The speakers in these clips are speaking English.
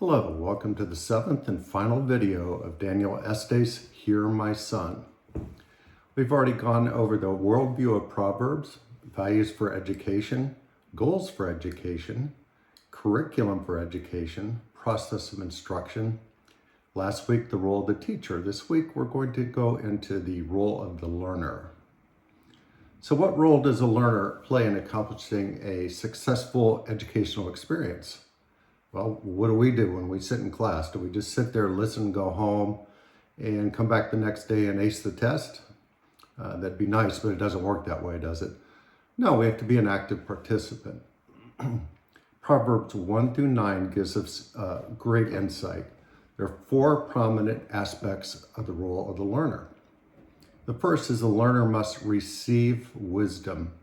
Hello, welcome to the seventh and final video of Daniel Este's Hear My Son. We've already gone over the worldview of Proverbs, values for education, goals for education, curriculum for education, process of instruction. Last week, the role of the teacher. This week, we're going to go into the role of the learner. So what role does a learner play in accomplishing a successful educational experience? Well, what do we do when we sit in class? Do we just sit there, listen, go home, and come back the next day and ace the test? That'd be nice, but it doesn't work that way, does it? No, we have to be an active participant. Proverbs 1 through 9 gives us great insight. There are four prominent aspects of the role of the learner. The first is the learner must receive wisdom.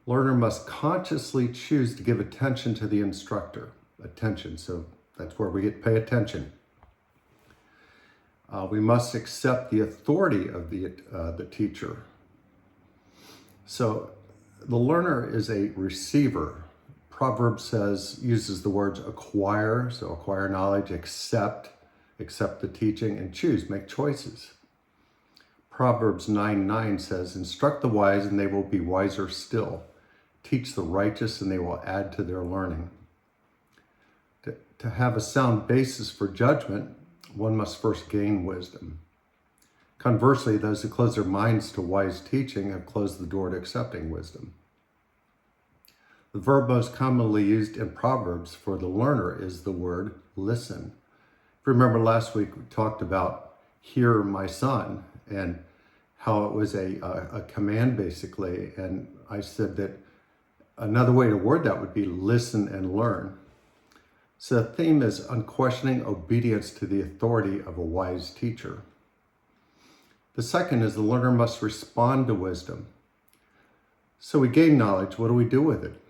Learner must consciously choose to give attention to the instructor. Attention, so that's where we get pay attention. We must accept the authority of the teacher. So the learner is a receiver. Proverbs uses the words acquire, so acquire knowledge, accept the teaching, and choose, make choices. Proverbs 9:9 says, instruct the wise and they will be wiser still. Teach the righteous and they will add to their learning. To have a sound basis for judgment, one must first gain wisdom. Conversely, those who close their minds to wise teaching have closed the door to accepting wisdom. The verb most commonly used in Proverbs for the learner is the word listen. If you remember last week, we talked about hear my son and how it was a command basically. And I said that another way to word that would be listen and learn. So the theme is unquestioning obedience to the authority of a wise teacher. The second is the learner must respond to wisdom. So we gain knowledge, what do we do with it?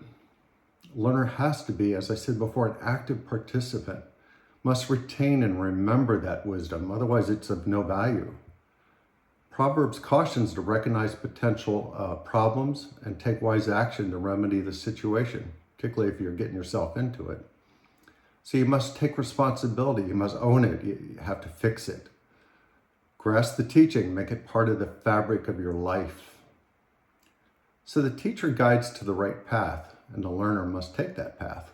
Learner has to be, as I said before, an active participant, must retain and remember that wisdom, otherwise it's of no value. Proverbs cautions to recognize potential problems and take wise action to remedy the situation, particularly if you're getting yourself into it. So you must take responsibility, you must own it, you have to fix it. Grasp the teaching, make it part of the fabric of your life. So the teacher guides to the right path, and the learner must take that path.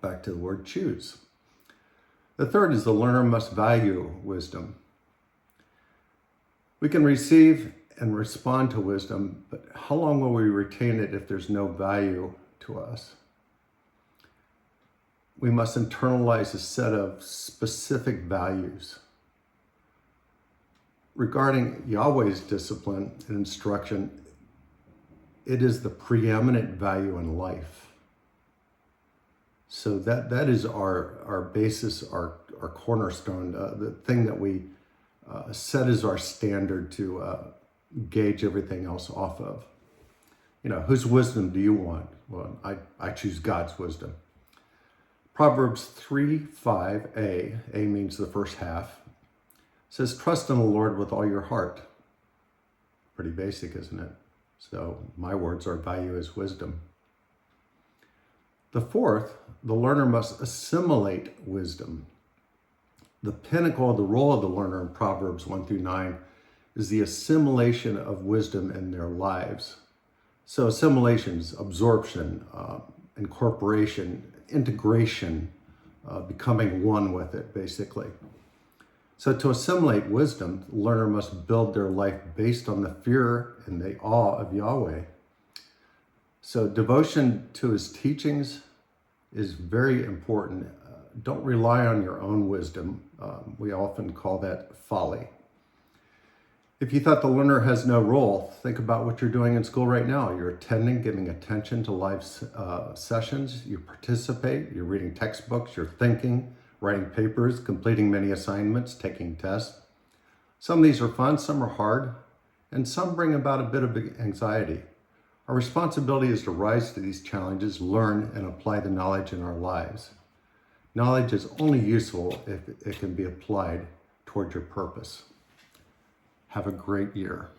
Back to the word choose. The third is the learner must value wisdom. We can receive and respond to wisdom, but how long will we retain it if there's no value to us? We must internalize a set of specific values. Regarding Yahweh's discipline and instruction, it is the preeminent value in life. So that is our basis, our cornerstone, the thing that we set as our standard to gauge everything else off of. You know, whose wisdom do you want? Well, I choose God's wisdom. Proverbs 3:5a, A means the first half, says, trust in the Lord with all your heart. Pretty basic, isn't it? So my words are value is wisdom. The fourth, the learner must assimilate wisdom. The pinnacle of the role of the learner in Proverbs 1 through 9 is the assimilation of wisdom in their lives. So assimilations, absorption, incorporation, integration, becoming one with it, basically. So to assimilate wisdom, the learner must build their life based on the fear and the awe of Yahweh. So devotion to his teachings is very important. Don't rely on your own wisdom. We often call that folly. If you thought the learner has no role, think about what you're doing in school right now. You're attending, giving attention to live sessions, you participate, you're reading textbooks, you're thinking, writing papers, completing many assignments, taking tests. Some of these are fun, some are hard, and some bring about a bit of anxiety. Our responsibility is to rise to these challenges, learn, and apply the knowledge in our lives. Knowledge is only useful if it can be applied toward your purpose. Have a great year.